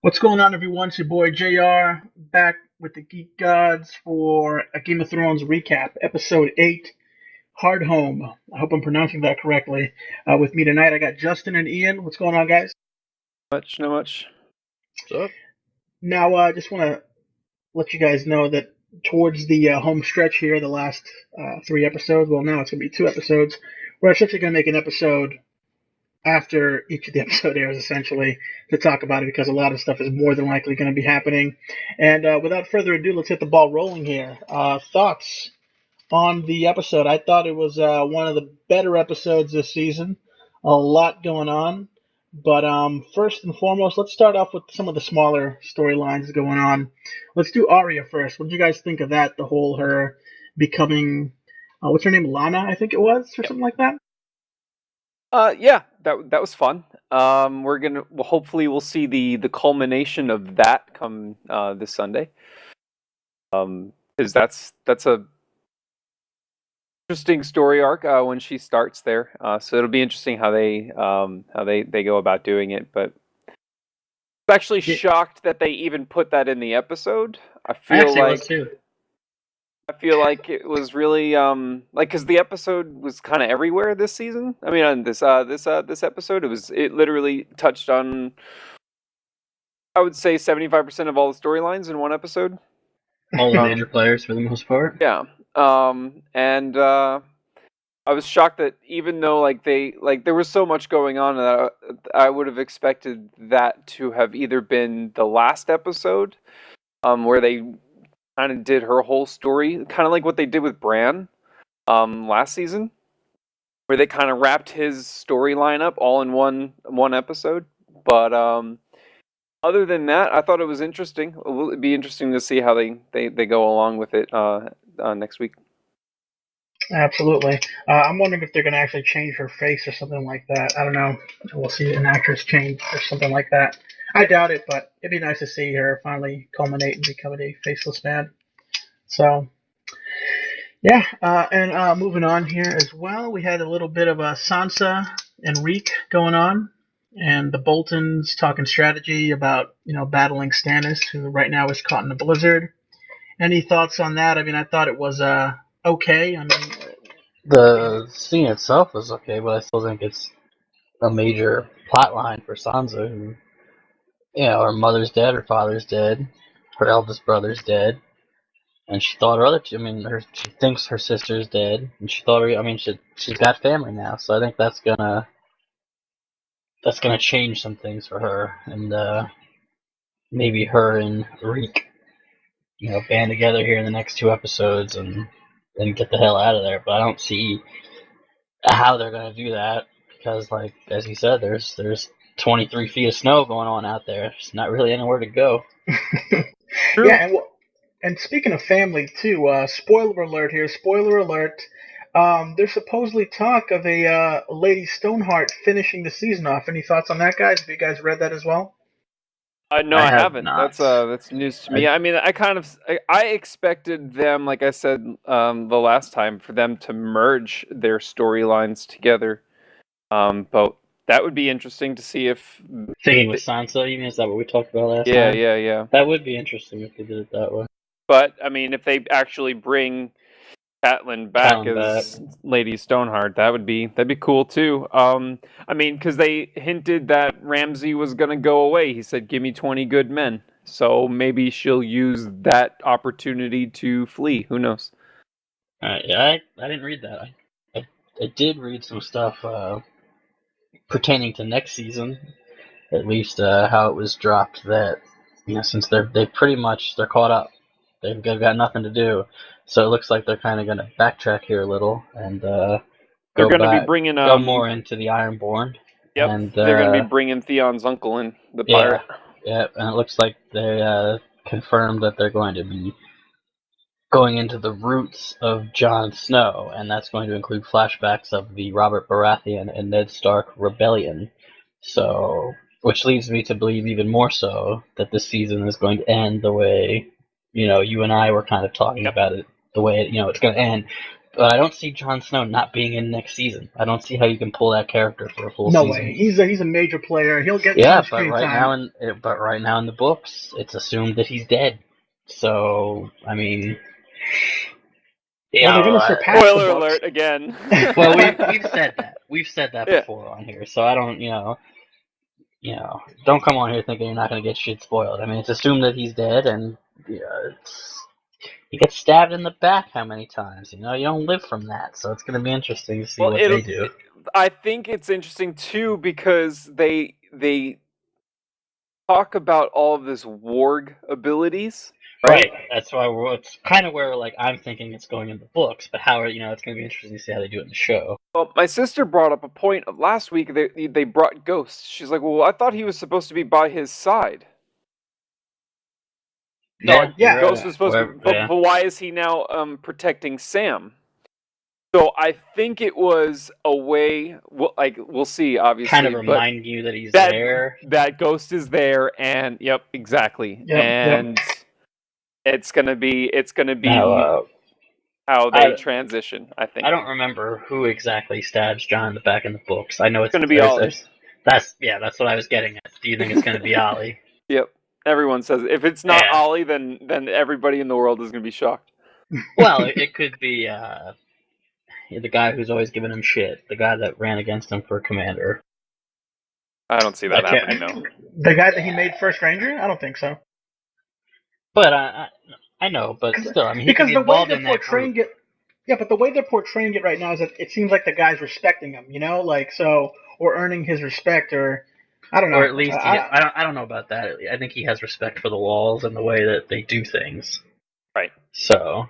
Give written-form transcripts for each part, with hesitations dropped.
What's going on, everyone? It's your boy JR back with the Geek Gods for a Game of Thrones recap, Episode 8, Hardhome. I hope I'm pronouncing that correctly. With me tonight, I got Justin and Ian. What's going on, guys? Much, no much. So, Now, I just want to let you guys know that towards the home stretch here, the last three episodes, well, now it's going to be two episodes, we're essentially going to make an episode after each of the episode airs, essentially, to talk about it because a lot of stuff is more than likely going to be happening. And without further ado, let's get the ball rolling here. Thoughts on the episode? I thought it was one of the better episodes this season. A lot going on. But first and foremost, let's start off with some of the smaller storylines going on. Let's do Arya first. What did you guys think of that? The whole her becoming, what's her name? Lana, I think it was, or something like that? Yeah, that was fun. Hopefully we'll see the culmination of that come this Sunday. Because that's a interesting story arc when she starts there. So it'll be interesting how they go about doing it. But I'm actually shocked that they even put that in the episode. I feel like it was really because the episode was kind of everywhere this season. I mean, on this episode, it literally touched on, I would say, 75% of all the storylines in one episode. All the major players for the most part. Yeah, and I was shocked that even though there was so much going on, that I would have expected that to have either been the last episode, where they kind of did her whole story, kind of like what they did with Bran last season, where they kind of wrapped his storyline up all in one episode. But other than that, I thought it was interesting. It'd be interesting to see how they go along with it next week. Absolutely. I'm wondering if they're going to actually change her face or something like that. I don't know. We'll see an actress change or something like that. I doubt it, but it'd be nice to see her finally culminate and become a faceless man. So, yeah. And moving on here as well, we had a little bit of a Sansa and Reek going on, and the Boltons talking strategy about battling Stannis, who right now is caught in a blizzard. Any thoughts on that? I mean, I thought it was okay. I mean, the scene itself was okay, but I still think it's a major plot line for Sansa, who, her mother's dead, her father's dead, her eldest brother's dead, and she thought her other two, she thinks her sister's dead, and she thought she's got family now, so I think that's gonna change some things for her, and maybe her and Reek, band together here in the next two episodes and get the hell out of there. But I don't see how they're going to do that because, as you said, there's 23 feet of snow going on out there. There's not really anywhere to go. Yeah, and speaking of family too, spoiler alert here. Spoiler alert. There's supposedly talk of a Lady Stoneheart finishing the season off. Any thoughts on that, guys? Have you guys read that as well? No, I haven't. That's news to me. I expected them, like I said the last time, for them to merge their storylines together. But that would be interesting to see if thinking with Sansa. You mean, is that what we talked about last time? Yeah. That would be interesting if they did it that way. But I mean, if they actually bring Catelyn back as Lady Stoneheart, that'd be cool too. Because they hinted that Ramsay was gonna go away. He said, "Give me 20 good men." So maybe she'll use that opportunity to flee. Who knows? Yeah, I didn't read that. I did read some stuff pertaining to next season, at least how it was dropped that since they're caught up, they've got nothing to do. So it looks like they're kind of going to backtrack here a little and they're going to be bringing go more into the Ironborn. Yep, and they're going to be bringing Theon's uncle in, the pirate. Yeah, and it looks like they confirmed that they're going to be going into the roots of Jon Snow, and that's going to include flashbacks of the Robert Baratheon and Ned Stark rebellion. So, which leads me to believe even more so that this season is going to end the way you and I were kind of talking about it, the way it's going to end. But I don't see Jon Snow not being in next season. I don't see how you can pull that character for a full No season. way. He's a major player. He'll get Yeah, some screen time. right now in the books, it's assumed that he's dead. So I mean, Well, they're going to surpass the Spoiler books. alert again. well, we've said that. We've said that Yeah. before on here. So I don't, don't come on here thinking you're not going to get shit spoiled. I mean, it's assumed that he's dead, and he gets stabbed in the back how many times? You don't live from that. So it's going to be interesting to see what they do. I think it's interesting too because they talk about all of this warg abilities. Right. That's why it's kind of where I'm thinking it's going in the books, but how it's going to be interesting to see how they do it in the show. Well, my sister brought up a point of last week. They brought Ghost. She's like, "Well, I thought he was supposed to be by his side." Yeah. Ghost was supposed to, but why is he now protecting Sam? So I think it was a way. We'll see. Obviously, kind of remind you that he's there. That Ghost is there, and exactly. And it's gonna be how they transition. I think. I don't remember who exactly stabs John in the back in the books. I know it's going to be Ollie. That's what I was getting at. Do you think it's going to be Ollie? Yep. Everyone says it. If it's not Ollie, then everybody in the world is going to be shocked. Well, it could be the guy who's always giving him shit. The guy that ran against him for commander. I don't see that happening, no. The guy that he made First Ranger? I don't think so. But I know, but still, I mean, because the way they're portraying it, but the way they're portraying it right now is that it seems like the guy's respecting him, or earning his respect, or I don't know. Or at least I don't know about that. I think he has respect for the walls and the way that they do things. Right. So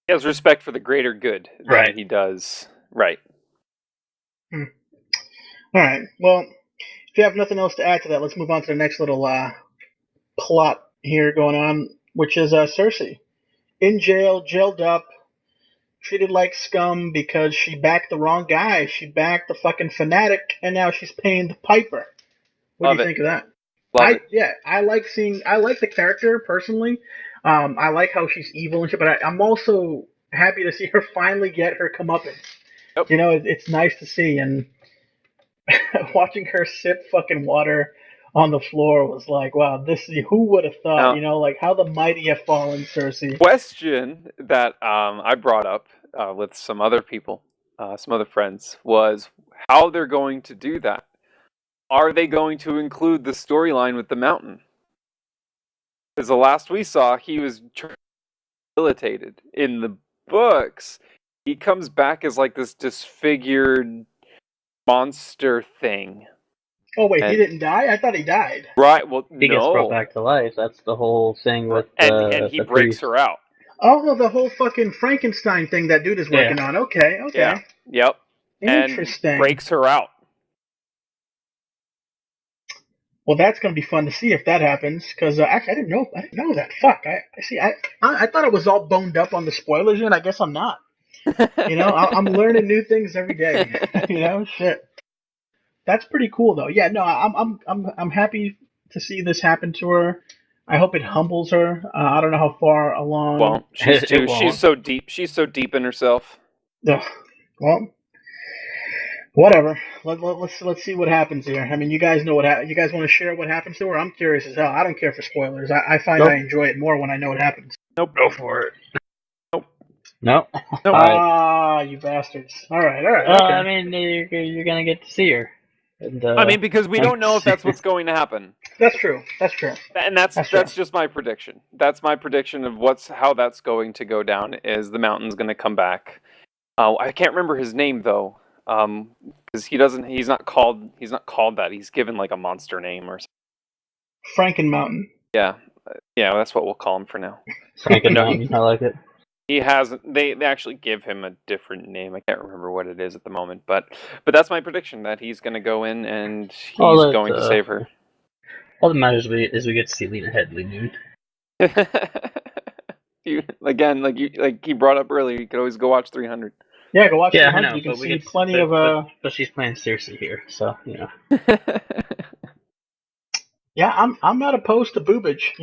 he has respect for the greater good than he does. Right. All right. Well, if you have nothing else to add to that, let's move on to the next little plot here going on, which is Cersei in jail, jailed up, treated like scum because she backed the wrong guy. She backed the fucking fanatic, and now she's paying the piper. What do you think of that? I like the character personally. I like how she's evil and shit, but I'm also happy to see her finally get her comeuppance. Yep. It's nice to see, and watching her sip fucking water on the floor was like, wow, who would have thought, how the mighty have fallen, Cersei. Question that I brought up with some other people, some other friends, was how they're going to do that. Are they going to include the storyline with the mountain? Because the last we saw, he was rehabilitated. In the books, he comes back as like this disfigured monster thing. Oh wait, he didn't die? I thought he died. Right, well, he gets brought back to life. That's the whole thing with and he breaks her out. Oh, the whole fucking Frankenstein thing that dude is working on. Okay. Yeah. Yep. Interesting. And breaks her out. Well, that's going to be fun to see if that happens, because actually I didn't know that. Fuck. I thought it was all boned up on the spoilers, and I guess I'm not. I'm learning new things every day. Shit. That's pretty cool, though. Yeah, no, I'm happy to see this happen to her. I hope it humbles her. I don't know how far along. Well, she's so deep. She's so deep in herself. Well, whatever. Let's see what happens here. I mean, you guys know what you guys want to share what happens to her. I'm curious as hell. I don't care for spoilers. I find I enjoy it more when I know what happens. Nope. Go for it. Nope. You bastards. All right. Okay. I mean, you're gonna get to see her. And, I mean, because we don't know if that's what's going to happen. That's true. And that's just my prediction. That's my prediction of how that's going to go down. Is the mountain's going to come back? I can't remember his name though, because he's not called that. He's given like a monster name or something. Franken-Mountain. Yeah, that's what we'll call him for now. Franken-Mountain. I like it. He has. They actually give him a different name. I can't remember what it is at the moment, but that's my prediction that he's going to go in and he's going to save her. All that matters is we get to see Lena Headey nude. Like he brought up earlier, you could always go watch 300. Yeah, go watch 300. I know, you can see plenty of. But she's playing Cersei here, so Yeah, I'm not opposed to boobage.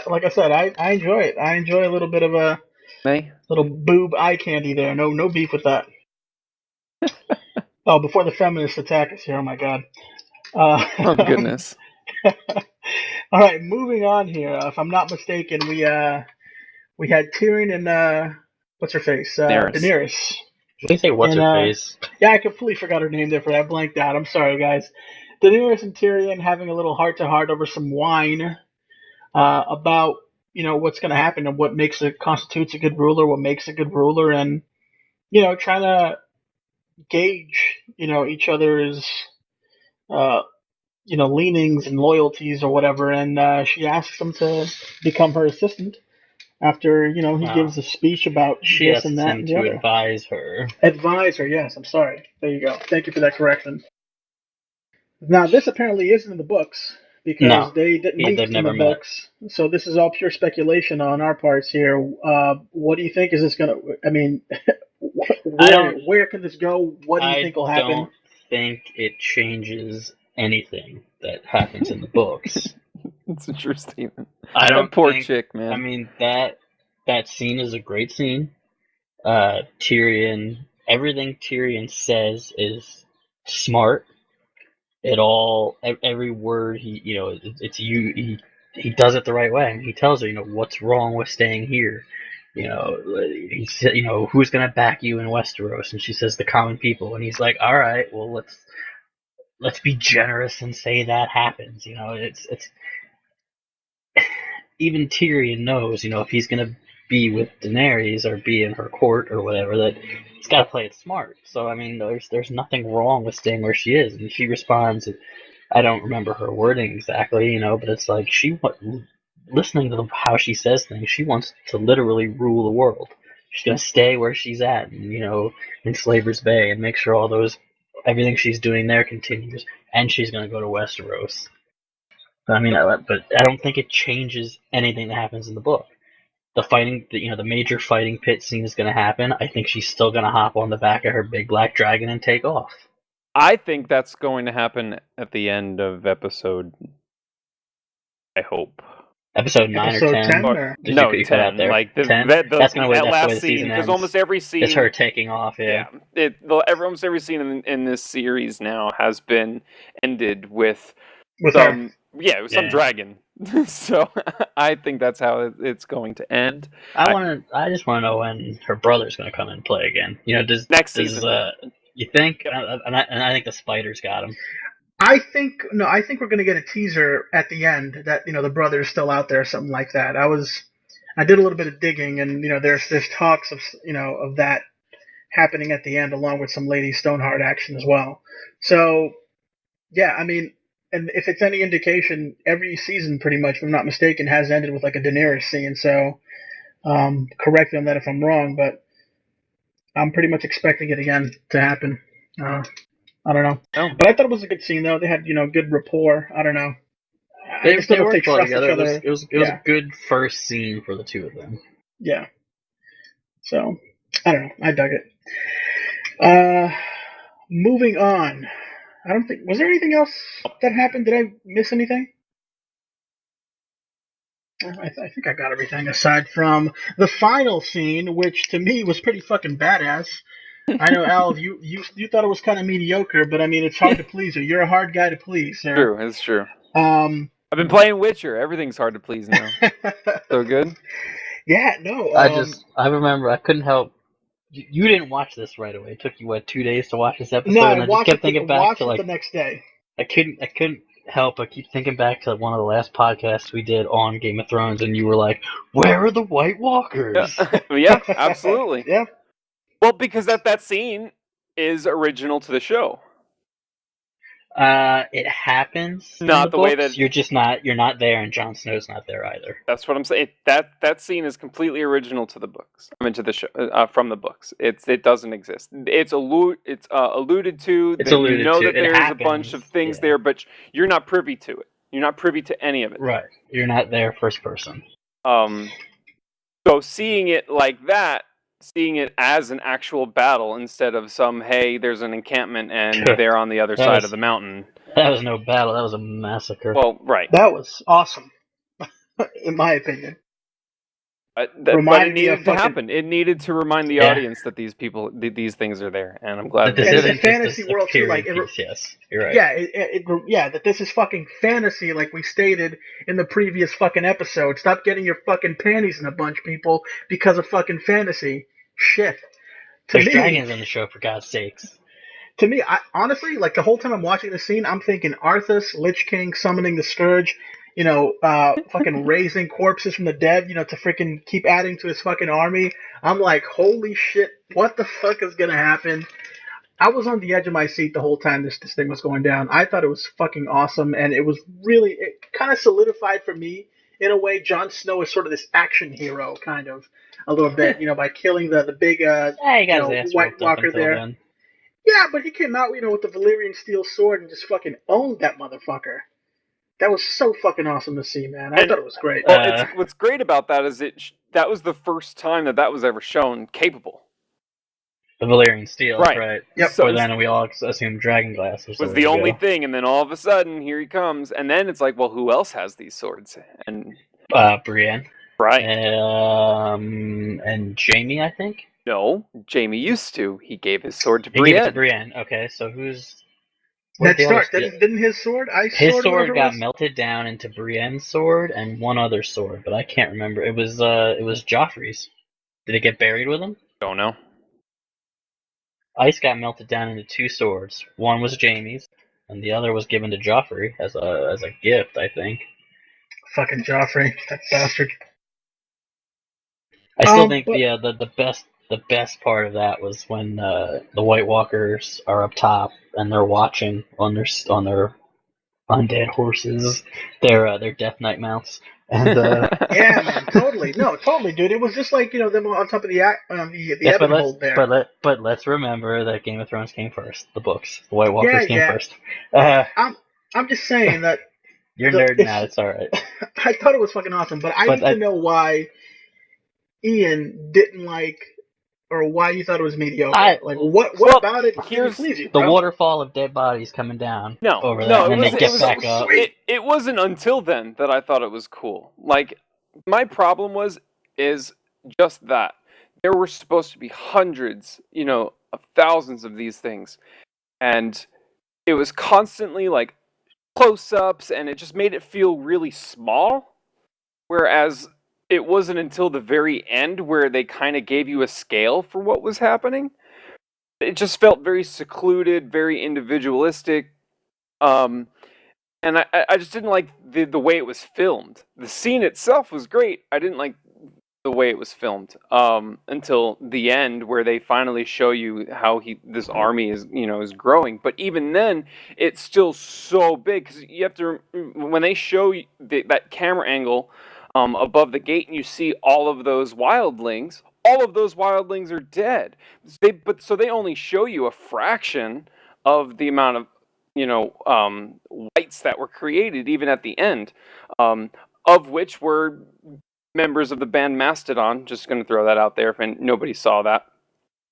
Like I said, I enjoy it. I enjoy a little bit of May? Little boob eye candy there. No beef with that. Oh, before the feminists attack us here. Oh my God. Oh goodness. All right, moving on here. If I'm not mistaken, we had Tyrion and what's her face? Daenerys. Daenerys. What do you say? What's And, her face? Yeah, I completely forgot her name there for that. Blanked out. I'm sorry, guys. Daenerys and Tyrion having a little heart-to-heart over some wine about what's going to happen and what constitutes a good ruler, what makes a good ruler, and trying to gauge each other's uh, leanings and loyalties or whatever. And she asks him to become her assistant after he gives a speech about She this asks and that him and the to other. advise her. Advise her, yes. I'm sorry. There you go. Thank you for that correction. Now, this apparently isn't in the books because No, they didn't meet they've in the never met. books. So this is all pure speculation on our parts here. What do you think? Is this going to? I mean, where can this go? What do you think will I happen? don't think it changes anything that happens in the books. It's a true statement. I don't That poor think, chick, man. I mean, that scene is a great scene. Tyrion, everything Tyrion says is smart. Every word it's he does it the right way. He tells her, what's wrong with staying here. He said, who's gonna back you in Westeros? And she says, the common people. And he's like, all right, well, let's be generous and say that happens. It's even Tyrion knows, if he's gonna be with Daenerys or be in her court or whatever, that he's got to play it smart. So I mean, there's nothing wrong with staying where she is. And she responds, I don't remember her wording exactly, but it's like listening to how she says things, she wants to literally rule the world. She's gonna stay where she's at, in Slaver's Bay, and make sure everything she's doing there continues. And she's gonna go to Westeros. I mean, but I don't think it changes anything that happens in the book. The fighting, the major fighting pit scene is going to happen. I think she's still going to hop on the back of her big black dragon and take off. I think that's going to happen at the end of episode. I hope. Episode 9 Episode or 10? 10 Or, or? No, you put out 10. there? Like the 10? that That's the way that the last season scene, because ends. almost every scene. It's her taking off. Yeah. Almost every scene in this series now has been ended with Her. some dragon. So I think that's how it's going to end. I just want to know when her brother's going to come and play again. Next season. You think? And I think the spiders got him. I think we're going to get a teaser at the end that the brother's still out there, or something like that. I did a little bit of digging, and there's talks of of that happening at the end, along with some Lady Stoneheart action as well. So yeah, I mean, and if it's any indication, every season pretty much, if I'm not mistaken, has ended with like a Daenerys scene. So correct me on that if I'm wrong, but I'm pretty much expecting it again to happen. I don't know. Oh. But I thought it was a good scene, though. They had, good rapport. I don't know. They just don't know if worked well trust together. each other. It was a good first scene for the two of them. Yeah. So, I don't know. I dug it. Moving on. Was there anything else that happened? Did I miss anything? I think I got everything aside from the final scene, which to me was pretty fucking badass. I know, Al, you thought it was kind of mediocre, but I mean, it's hard to please you. You're a hard guy to please, sir. True, it's true. I've been playing Witcher. Everything's hard to please now. So good. Yeah, no. I remember I couldn't help. You didn't watch this right away. It took you 2 days to watch this episode? No, and I just kept thinking back to the next day. I couldn't help but keep thinking back to one of the last podcasts we did on Game of Thrones, and you were like, "Where are the White Walkers?" Yeah, absolutely. Yeah. Well, because that scene is original to the show. It happens. Not the way books. that you're not there, and Jon Snow's not there either. That's what I'm saying. That scene is completely original to the books. I mean, to the show from the books. It doesn't exist. It's alluded to. It's that alluded you know to. that It there's happens. a bunch of things there, but you're not privy to it. You're not privy to any of it. Right. You're not there first person. So seeing it like that, seeing it as an actual battle instead of some, hey, there's an encampment and they're on the other side of the mountain. That was no battle. That was a massacre. Well, right. That was awesome, in my opinion. But Reminded it me of needed to fucking. happen. It needed to remind the Yeah. audience that these people, these things are there, and I'm glad That this they And did. it's a isn't just fantasy a world too. period Like, piece. Yes, you're right. yeah, that this is fucking fantasy, like we stated in the previous fucking episode. Stop getting your fucking panties in a bunch, people, because of fucking fantasy. Shit. To There's me, dragons in the show, for God's sakes. I honestly, like, the whole time I'm watching the scene, I'm thinking Arthas, Lich King summoning the Scourge, fucking raising corpses from the dead, to freaking keep adding to his fucking army. I'm like, holy shit, what the fuck is gonna happen? I was on the edge of my seat the whole time this thing was going down. I thought it was fucking awesome, and it kind of solidified for me, in a way, Jon Snow is sort of this action hero, kind of, a little bit, by killing the big, Yeah, he got his ass White whooped up Walker until there. then. Yeah, but he came out, with the Valyrian steel sword and just fucking owned that motherfucker. That was so fucking awesome to see, man. I thought it was great. Well, it's what's great about that is that was the first time that was ever shown capable. The Valyrian steel, right? Yep. So then we all assumed dragon glass was the only thing, and then all of a sudden, here he comes, and then it's like, well, who else has these swords? And Brienne, right? And Jaime, I think. No, Jaime used to. He gave his sword to He Brienne. gave it to Brienne. Okay, so who's Ned Stark? Didn't his sword? His sword got melted down into Brienne's sword and one other sword, but I can't remember. It was Joffrey's. Did it get buried with him? Don't know. Ice got melted down into two swords. One was Jaime's, and the other was given to Joffrey as a gift, I think. Fucking Joffrey, that bastard. I still think the best part of that was when the White Walkers are up top and they're watching on their undead horses, their Death Knight mounts, and yeah, man, totally, dude. It was just like them on top of the Ebonhold there. But let's remember that Game of Thrones came first. The books, the White Walkers came first. I'm just saying that you're nerding out. It's all right. I thought it was fucking awesome, but I need to know why Ian didn't like, or why you thought it was mediocre. What about it? Here's the waterfall of dead bodies coming down. And they get back up. It wasn't until then that I thought it was cool. Like, my problem is just that there were supposed to be hundreds, of thousands of these things, and it was constantly like close-ups, and it just made it feel really small. Whereas it wasn't until the very end where they kind of gave you a scale for what was happening. It just felt very secluded, very individualistic, and I just didn't like the way it was filmed. The scene itself was great. I didn't like the way it was filmed until the end, where they finally show you how this army is growing. But even then, it's still so big, because you have to, when they show that camera angle above the gate, and you see all of those wildlings. All of those wildlings are dead. So they only show you a fraction of the amount of whites that were created, even at the end, of which were members of the band Mastodon. Just going to throw that out there if nobody saw that.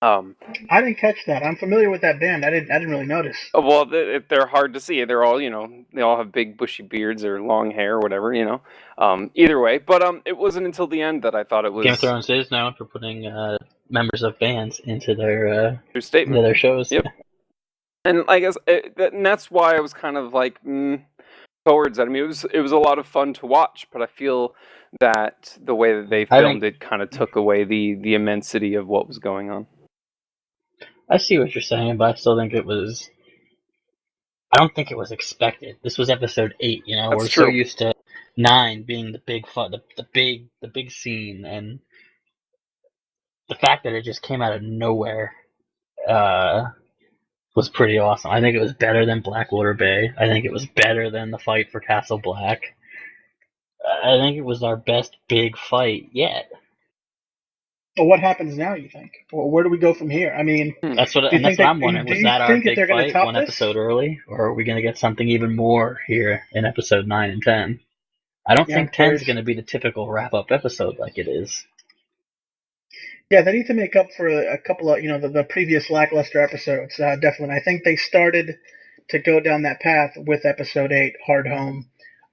I didn't catch that. I'm familiar with that band. I didn't really notice. Well, they're hard to see. They're all, they all have big bushy beards or long hair or whatever, Either way, but it wasn't until the end that I thought it was. Game of Thrones is known for putting members of bands into their statement, into their shows. Yep. And I guess and that's why I was kind of like towards that. I mean, it was a lot of fun to watch, but I feel that the way that they filmed it kind of took away the immensity of what was going on. I see what you're saying, but I still think it was. I don't think it was expected. This was episode 8. We're so used to 9 being the big fun, the big scene, and the fact that it just came out of nowhere was pretty awesome. I think it was better than Blackwater Bay. I think it was better than the fight for Castle Black. I think it was our best big fight yet. Well, what happens now, you think? Well, where do we go from here? I mean, that's what I'm wondering. Was that our big fight one episode early, or are we going to get something even more here in episode 9 and 10? I don't think 10 is going to be the typical wrap-up episode like it is. Yeah, they need to make up for a couple of, the previous lackluster episodes, definitely. I think they started to go down that path with episode 8, Hardhome.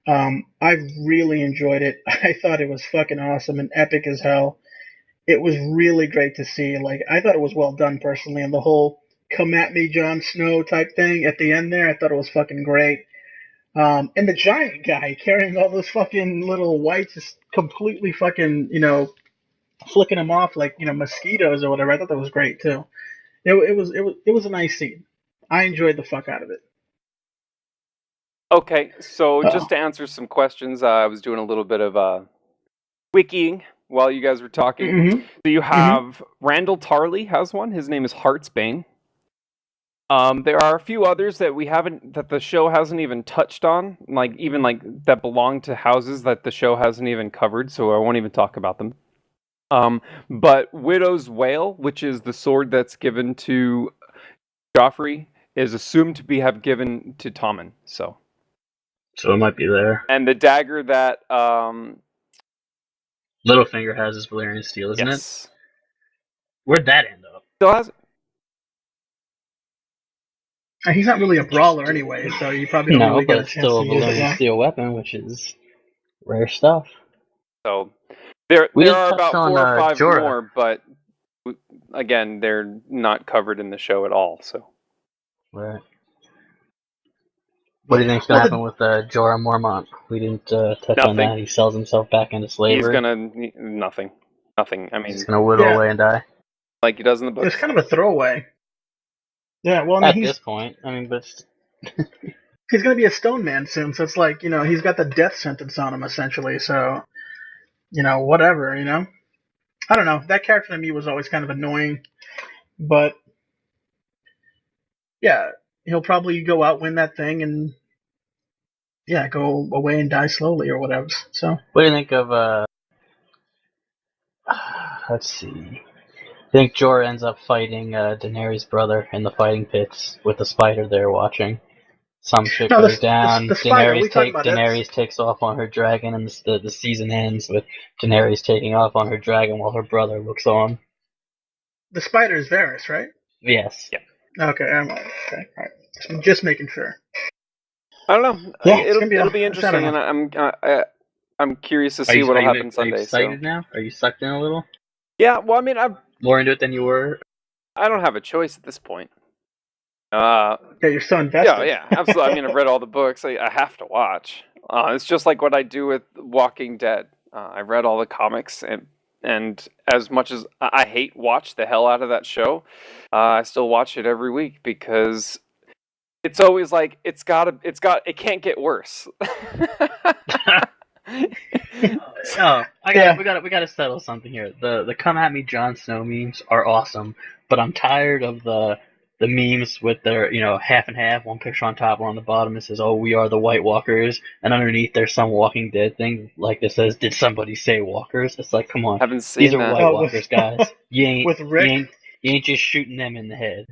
I really enjoyed it. I thought it was fucking awesome and epic as hell. It was really great to see. Like, I thought it was well done personally, and the whole "come at me, Jon Snow" type thing at the end there, I thought it was fucking great. And the giant guy carrying all those fucking little whites, just completely fucking, flicking them off like, mosquitoes or whatever. I thought that was great too. It was a nice scene. I enjoyed the fuck out of it. Okay, so just Oh. to answer some questions, I was doing a little bit of wikiing while you guys were talking. Mm-hmm. So you have Randall Tarley has one. His name is Heartsbane. There are a few others that the show hasn't even touched on, even that belong to houses that the show hasn't even covered. So I won't even talk about them. But Widow's Wail, which is the sword that's given to Joffrey, is assumed to have given to Tommen. So it might be there. and the dagger that Littlefinger has his Valyrian steel, isn't yes, it? Where'd that end up? still has. He's not really a brawler anyway, so you probably don't No, really but get a it's chance still to a use it. Valyrian Yeah. steel weapon, which is rare stuff. So there We didn't are touch about on, 4 or 5 Jorah. more, but again, they're not covered in the show at all. So Right. What do you think's gonna happen with Jorah Mormont? We didn't touch on Nothing. that. He sells himself back into slavery. he's gonna nothing. I mean, He's gonna whittle away and die. like he does in the It's books. kind of a throwaway. Yeah, well, I At mean, this point, but he's going to be a stone man soon, so it's like, he's got the death sentence on him, essentially, so, whatever, I don't know. That character to me was always kind of annoying, but, yeah, he'll probably go out, win that thing, and, yeah, go away and die slowly or whatever, so. what do you think of, let's see. I think Jorah ends up fighting Daenerys' brother in the fighting pits with the spider there watching. Some shit No, goes down. the spider, we talking about Daenerys takes off on her dragon, and the season ends with Daenerys taking off on her dragon while her brother looks on. the spider is Varys, right? Yes. Yeah. Okay, okay, all right. Just making sure. I don't know. Yeah, it'll be interesting, and I'm curious to see what'll happen Sunday. Are you excited now? Are you sucked in a little? Yeah, well, I mean, More into it than you were? I don't have a choice at this point. Yeah, you're so invested. Yeah, absolutely. I mean, I've read all the books. I have to watch. It's just like what I do with Walking Dead. I've read all the comics, and as much as I watch the hell out of that show, I still watch it every week because it's always like it can't get worse. We gotta settle something here. The come at me Jon Snow memes are awesome, but I'm tired of the memes with their half and half, one picture on top, one on the bottom. It says, "Oh, we are the White Walkers," and underneath there's some Walking Dead thing like that says, "Did somebody say Walkers?" It's like, come on, Haven't seen these are that. White Walkers, guys. You ain't with Rick? you ain't just shooting them in the head.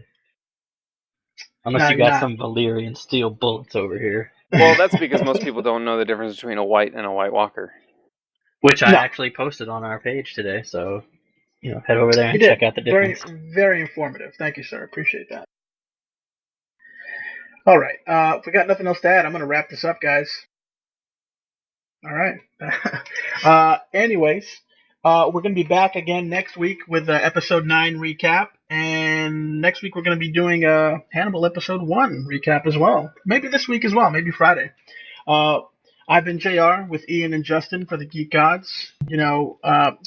Unless No, you got you're not. some Valyrian steel bullets over here. Well, that's because most people don't know the difference between a white and a White Walker. Which I actually posted on our page today, so head over there and check out the difference. Very, very informative. Thank you, sir. Appreciate that. All right. If we got nothing else to add, I'm going to wrap this up, guys. All right. Anyways, we're going to be back again next week with episode 9 recap, and next week we're going to be doing a Hannibal episode 1 recap as well. Maybe this week as well. Maybe Friday. I've been JR with Ian and Justin for the Geek Gods.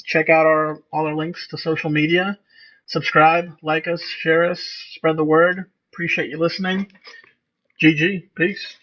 Check out all our links to social media. Subscribe, like us, share us, spread the word. Appreciate you listening. GG. Peace.